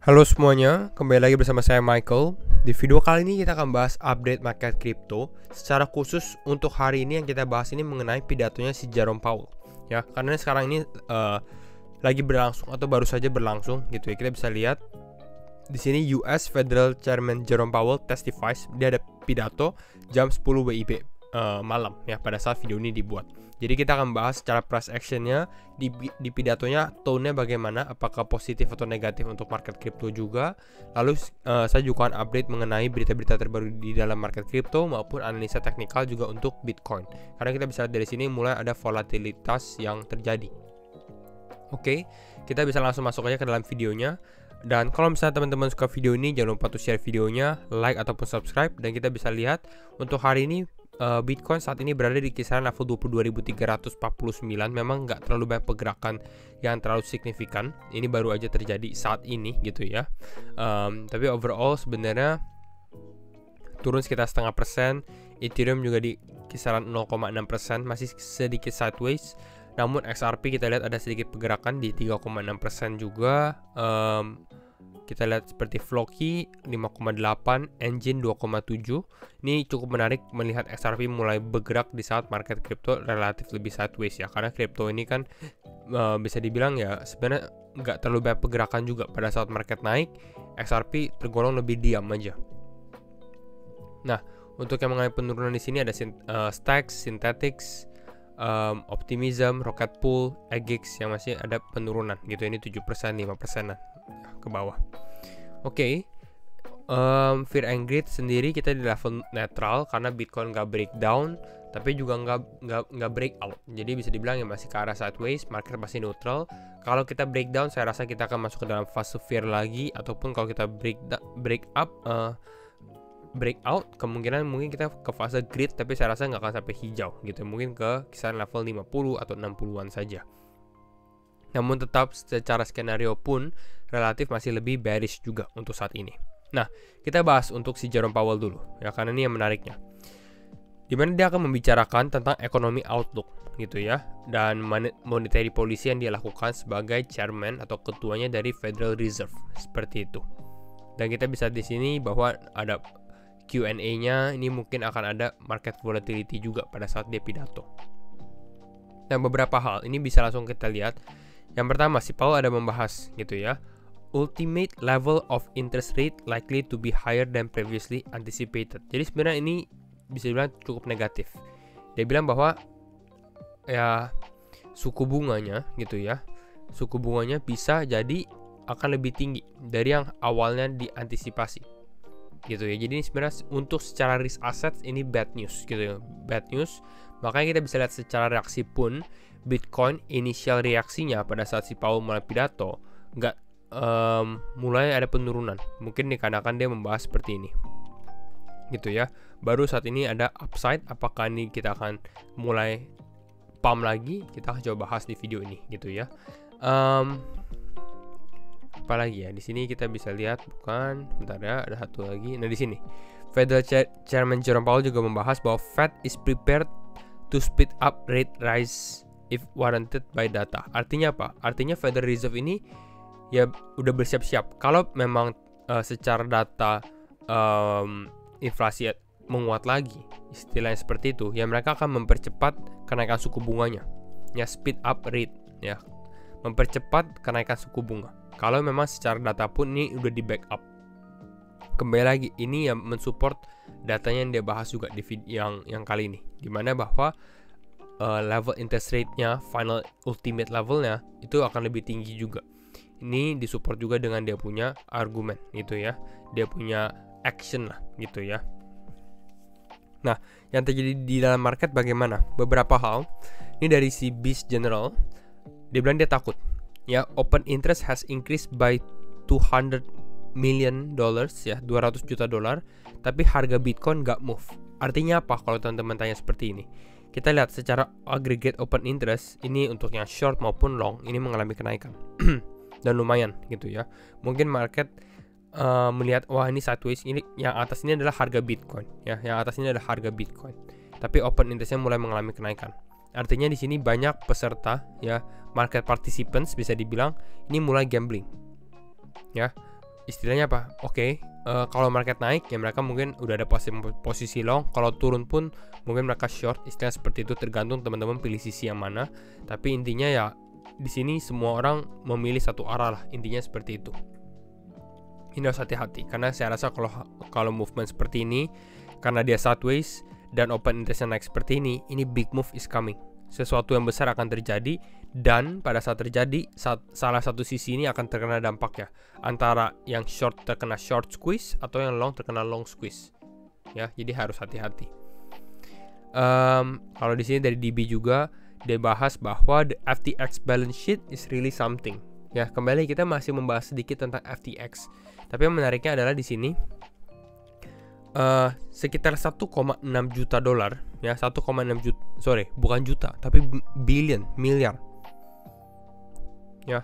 Halo semuanya, kembali lagi bersama saya Michael. Di video kali ini kita akan bahas update market crypto. Secara khusus untuk hari ini yang kita bahas ini mengenai pidatonya si Jerome Powell. Ya, karena sekarang ini lagi berlangsung atau baru saja berlangsung gitu ya. Kita bisa lihat di sini US Federal Chairman Jerome Powell testifies. Dia ada pidato jam 10 WIB malam ya pada saat video ini dibuat. Jadi kita akan bahas secara price actionnya di pidatonya, tone-nya bagaimana, apakah positif atau negatif untuk market crypto juga. Lalu saya juga akan update mengenai berita-berita terbaru di dalam market crypto maupun analisa teknikal juga untuk Bitcoin. Karena kita bisa lihat dari sini mulai ada volatilitas yang terjadi. Oke, kita bisa langsung masuk aja ke dalam videonya. Dan kalau misalnya teman-teman suka video ini, jangan lupa untuk share videonya, like ataupun subscribe. Dan kita bisa lihat untuk hari ini Bitcoin saat ini berada di kisaran level 22.349. Memang nggak terlalu banyak pergerakan yang terlalu signifikan. Ini baru aja terjadi saat ini gitu ya. Tapi overall sebenarnya turun sekitar 0,5%. Ethereum juga di kisaran 0,6%, masih sedikit sideways. Namun XRP kita lihat ada sedikit pergerakan di 3,6% juga. Kita lihat seperti Floki 5,8, Engine 2,7. Ini cukup menarik melihat XRP mulai bergerak di saat market crypto relatif lebih sideways ya. Karena crypto ini kan bisa dibilang ya sebenarnya nggak terlalu banyak pergerakan juga. Pada saat market naik, XRP tergolong lebih diam aja. Nah, untuk yang mengenai penurunan di sini ada Stacks, Synthetix, Optimism, Rocket Pool, Agix yang masih ada penurunan gitu. Ini 7%, 5%-an ke bawah. Oke. Fear and Greed sendiri kita di level netral karena Bitcoin nggak breakdown tapi juga nggak breakout. Jadi bisa dibilang ya masih ke arah sideways, market masih neutral. Kalau kita breakdown saya rasa kita akan masuk ke dalam fase fear lagi, ataupun kalau kita breakout kemungkinan mungkin kita ke fase greed, tapi saya rasa nggak akan sampai hijau gitu, mungkin ke kisaran level 50 atau 60-an saja. Namun tetap secara skenario pun relatif masih lebih bearish juga untuk saat ini. Nah, kita bahas untuk si Jerome Powell dulu ya, karena ini yang menariknya. Dimana dia akan membicarakan tentang ekonomi outlook gitu ya, dan monetary policy yang dia lakukan sebagai chairman atau ketuanya dari Federal Reserve seperti itu. Dan kita bisa di sini bahwa ada Q&A-nya, ini mungkin akan ada market volatility juga pada saat dia pidato. Dan beberapa hal ini bisa langsung kita lihat. Yang pertama, si Powell ada membahas gitu ya, ultimate level of interest rate likely to be higher than previously anticipated. Jadi sebenarnya ini bisa dibilang cukup negatif. Dia bilang bahwa ya suku bunganya gitu ya, suku bunganya bisa jadi akan lebih tinggi dari yang awalnya diantisipasi gitu ya. Jadi ini sebenarnya untuk secara risk assets ini bad news gitu ya, bad news. Makanya kita bisa lihat secara reaksi pun Bitcoin initial reaksinya pada saat si Powell mulai pidato nggak mulai ada penurunan. Mungkin dikarenakan dia membahas seperti ini gitu ya. Baru saat ini ada upside. Apakah ini kita akan mulai pump lagi? Kita akan coba bahas di video ini gitu ya. Apalagi ya di sini kita bisa lihat, bukan bentar ya, ada satu lagi. Nah di sini Federal Chairman Jerome Powell juga membahas bahwa Fed is prepared to speed up rate rise if warranted by data. Artinya apa? Artinya Federal Reserve ini ya udah bersiap-siap kalau memang secara data inflasi menguat lagi, istilahnya seperti itu ya, mereka akan mempercepat kenaikan suku bunganya ya, speed up rate ya, mempercepat kenaikan suku bunga kalau memang secara data pun ini udah di backup. Kembali lagi ini yang mensupport datanya yang dia bahas juga di video yang kali ini, dimana bahwa level interest rate-nya, final ultimate levelnya itu akan lebih tinggi juga. Ini disupport juga dengan dia punya argumen gitu ya, dia punya action lah gitu ya. Nah, yang terjadi di dalam market bagaimana? Beberapa hal. Ini dari si Beast General, dia bilang dia takut ya, open interest has increased by $200 million ya, 200 juta dolar, tapi harga Bitcoin nggak move. Artinya apa kalau teman-teman tanya seperti ini? Kita lihat secara aggregate open interest ini untuk yang short maupun long ini mengalami kenaikan dan lumayan gitu ya. Mungkin market melihat wah ini sideways, ini yang atas ini adalah harga Bitcoin ya, yang atas ini adalah harga Bitcoin. Tapi open interestnya mulai mengalami kenaikan. Artinya di sini banyak peserta ya, market participants bisa dibilang ini mulai gambling ya. istilahnya apa? Oke, kalau market naik ya mereka mungkin udah ada posisi long. Kalau turun pun mungkin mereka short. Istilah seperti itu, tergantung teman-teman pilih sisi yang mana. Tapi intinya ya di sini semua orang memilih satu arah lah. Intinya seperti itu. Ini harus hati-hati karena saya rasa kalau movement seperti ini, karena dia sideways dan open interest naik seperti ini big move is coming. Sesuatu yang besar akan terjadi, dan pada saat terjadi salah satu sisi ini akan terkena dampaknya, antara yang short terkena short squeeze atau yang long terkena long squeeze ya. Jadi harus hati-hati. Kalau di sini dari DB juga dia bahas bahwa the FTX balance sheet is really something ya. Kembali kita masih membahas sedikit tentang FTX, tapi yang menariknya adalah di sini sekitar 1,6 juta dolar ya, 1,6 juta, sorry bukan juta tapi miliar ya,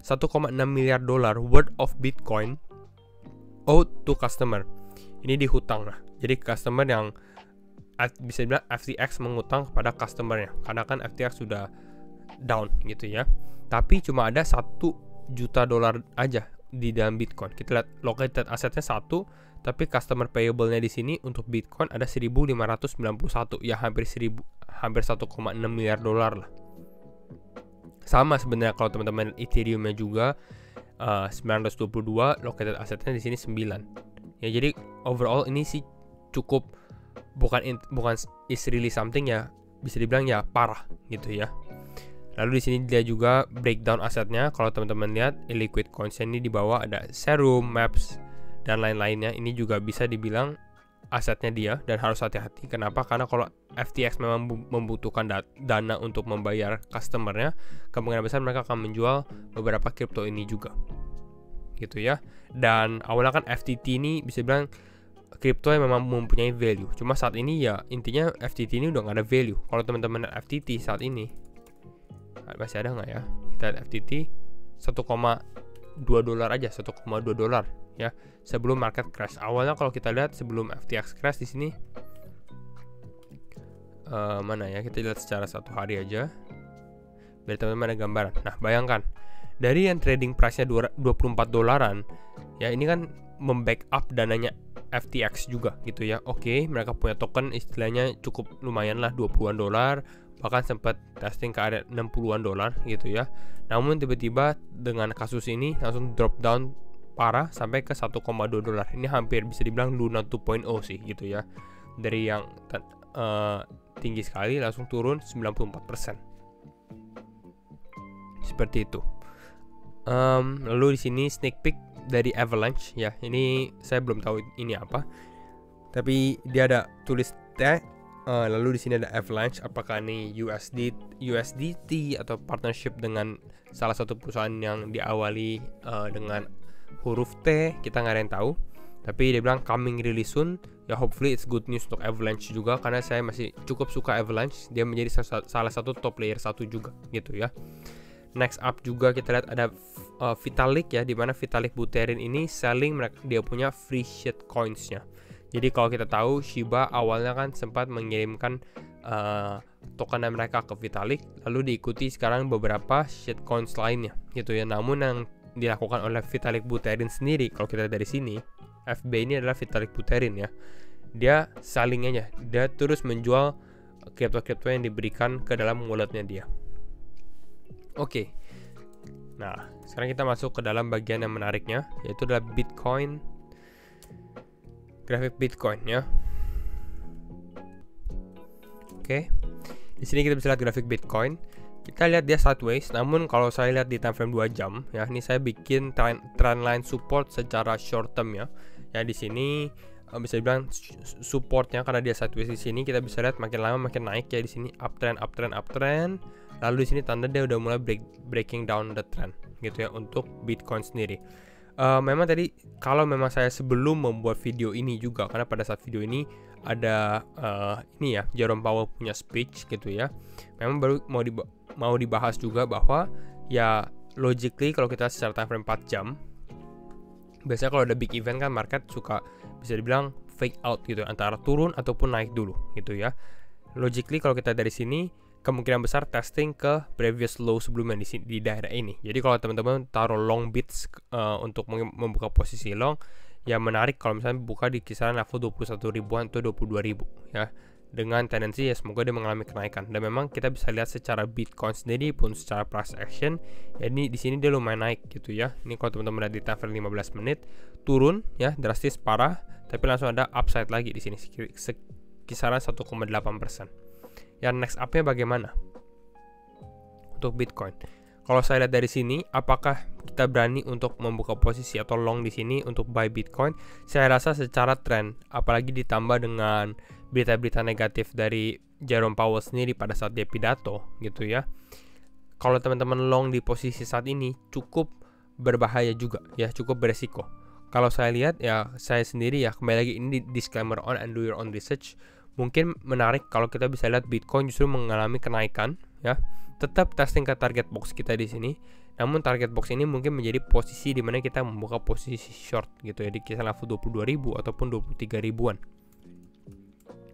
1,6 miliar dolar worth of Bitcoin owed to customer. Ini dihutang lah, jadi customer yang bisa dibilang FTX mengutang kepada customernya karena kan FTX sudah down gitu ya. Tapi cuma ada 1 juta dolar aja di dalam Bitcoin. Kita lihat located asetnya 1, tapi customer payable-nya di sini untuk Bitcoin ada 1.591 ya, hampir 1,6 miliar dolar lah. Sama sebenarnya kalau teman-teman Ethereum-nya juga 922, located asetnya di sini 9. Ya jadi overall ini sih cukup bukan is really something ya, bisa dibilang ya parah gitu ya. Lalu di sini dia juga breakdown asetnya. Kalau teman-teman lihat illiquid coins ini di bawah ada Serum, Maps dan lain-lainnya. Ini juga bisa dibilang asetnya dia dan harus hati-hati. Kenapa? Karena kalau FTX memang membutuhkan dana untuk membayar customernya, kemungkinan besar mereka akan menjual beberapa kripto ini juga gitu ya. Dan awalnya kan FTT ini bisa bilang kripto yang memang mempunyai value. Cuma saat ini ya intinya FTT ini udah nggak ada value. Kalau teman-teman FTT saat ini masih ada nggak ya? Kita lihat FTT 1,2 dolar aja, 1,2 dolar ya sebelum market crash. Awalnya kalau kita lihat sebelum FTX crash di sini mana ya, kita lihat secara satu hari aja biar teman-teman ada gambaran. Nah bayangkan dari yang trading price-nya 24 dolaran ya, ini kan membackup dananya FTX juga gitu ya. Oke, mereka punya token istilahnya cukup lumayan lah, 20-an dolar, bahkan sempat testing ke area 60-an dolar gitu ya. Namun tiba-tiba dengan kasus ini langsung drop down parah sampai ke 1,2 dolar. Ini hampir bisa dibilang Luna 2.0 sih gitu ya. Dari yang tinggi sekali langsung turun 94%. Seperti itu. Lalu di sini sneak peek dari Avalanche ya. Ini saya belum tahu ini apa. Tapi dia ada tulis tag. Lalu di sini ada Avalanche, apakah ini USDT atau partnership dengan salah satu perusahaan yang diawali dengan huruf T, kita nggak ada yang tahu. Tapi dia bilang coming really soon. Ya hopefully it's good news untuk Avalanche juga, karena saya masih cukup suka Avalanche. Dia menjadi salah satu top player 1 juga gitu ya. Next up juga kita lihat ada Vitalik ya, dimana Vitalik Buterin ini selling dia punya free shit coins-nya. Jadi kalau kita tahu Shiba awalnya kan sempat mengirimkan token mereka ke Vitalik, lalu diikuti sekarang beberapa shitcoins lainnya gitu ya. Namun yang dilakukan oleh Vitalik Buterin sendiri, kalau kita dari sini, FB ini adalah Vitalik Buterin ya. Dia selling aja, dia terus menjual kripto-kripto yang diberikan ke dalam walletnya dia. Oke. Nah, sekarang kita masuk ke dalam bagian yang menariknya, yaitu adalah Bitcoin. Grafik Bitcoin ya. Oke. Di sini kita bisa lihat grafik Bitcoin. Kita lihat dia sideways, namun kalau saya lihat di time frame 2 jam ya, ini saya bikin trendline support secara short term ya. Ya di sini bisa dibilang supportnya karena dia sideways di sini, kita bisa lihat makin lama makin naik ya di sini, uptrend. Lalu di sini tanda dia udah mulai breaking down the trend gitu ya untuk Bitcoin sendiri. Memang tadi kalau memang saya sebelum membuat video ini juga, karena pada saat video ini ada ini ya, Jerome Powell punya speech gitu ya. Memang baru mau dibahas juga bahwa ya logically kalau kita secara time frame 4 jam, biasanya kalau ada big event kan market suka bisa dibilang fake out gitu, antara turun ataupun naik dulu gitu ya. Logically kalau kita dari sini kemungkinan besar testing ke previous low sebelumnya di daerah ini. Jadi kalau teman-teman taruh long bids untuk membuka posisi long, ya menarik kalau misalnya buka di kisaran level 21 ribuan atau 22 ribu ya, dengan tendensi ya semoga dia mengalami kenaikan. Dan memang kita bisa lihat secara Bitcoin sendiri pun secara price action ya, ini di sini dia lumayan naik gitu ya. Ini kalau teman-teman lihat di time frame 15 menit turun ya drastis parah, tapi langsung ada upside lagi di sini kisaran 1,8%. Ya, next up-nya bagaimana untuk Bitcoin? Kalau saya lihat dari sini, apakah kita berani untuk membuka posisi atau long di sini untuk buy Bitcoin? Saya rasa secara trend, apalagi ditambah dengan berita-berita negatif dari Jerome Powell sendiri pada saat dia pidato gitu ya. Kalau teman-teman long di posisi saat ini cukup berbahaya juga ya, cukup beresiko. Kalau saya lihat ya, saya sendiri ya, kembali lagi ini disclaimer on and do your own research. Mungkin menarik kalau kita bisa lihat Bitcoin justru mengalami kenaikan ya. Tetap testing ke target box kita di sini. Namun target box ini mungkin menjadi posisi di mana kita membuka posisi short gitu ya, di kisaran level 22.000 ataupun 23 ribuan.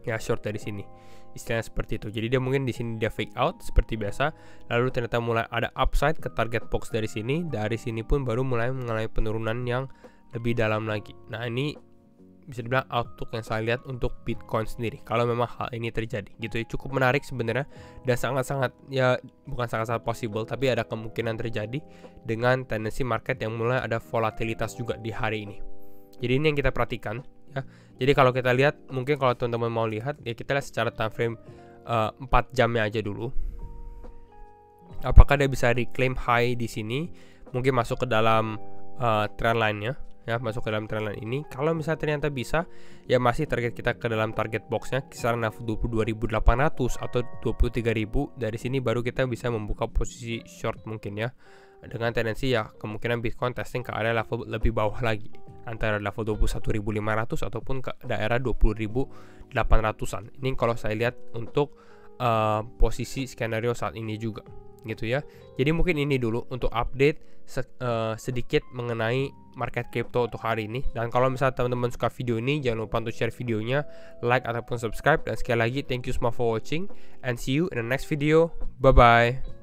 Ya, short dari sini. Istilahnya seperti itu. Jadi dia mungkin di sini dia fake out seperti biasa, lalu ternyata mulai ada upside ke target box dari sini. Dari sini pun baru mulai mengalami penurunan yang lebih dalam lagi. Nah, ini bisa dibilang outlook yang saya lihat untuk Bitcoin sendiri kalau memang hal ini terjadi gitu ya. Cukup menarik sebenarnya dan sangat-sangat ya, bukan sangat-sangat possible tapi ada kemungkinan terjadi dengan tendensi market yang mulai ada volatilitas juga di hari ini. Jadi ini yang kita perhatikan ya. Jadi kalau kita lihat, mungkin kalau teman-teman mau lihat ya, kita lihat secara time frame 4 jamnya aja dulu. Apakah dia bisa reclaim high di sini, mungkin masuk ke dalam trend line-nya ya, masuk ke dalam trend line ini. Kalau misalnya ternyata bisa, ya masih target kita ke dalam target boxnya kisaran level 22.800 atau 23.000. Dari sini baru kita bisa membuka posisi short mungkin ya, dengan tendensi ya kemungkinan Bitcoin testing ke area level lebih bawah lagi, antara level 21.500 ataupun ke daerah 20.800an. Ini kalau saya lihat untuk posisi skenario saat ini juga gitu ya. Jadi mungkin ini dulu untuk update sedikit mengenai market crypto untuk hari ini. Dan kalau misalnya teman-teman suka video ini, jangan lupa untuk share videonya, like ataupun subscribe. Dan sekali lagi thank you semua for watching and see you in the next video. Bye bye.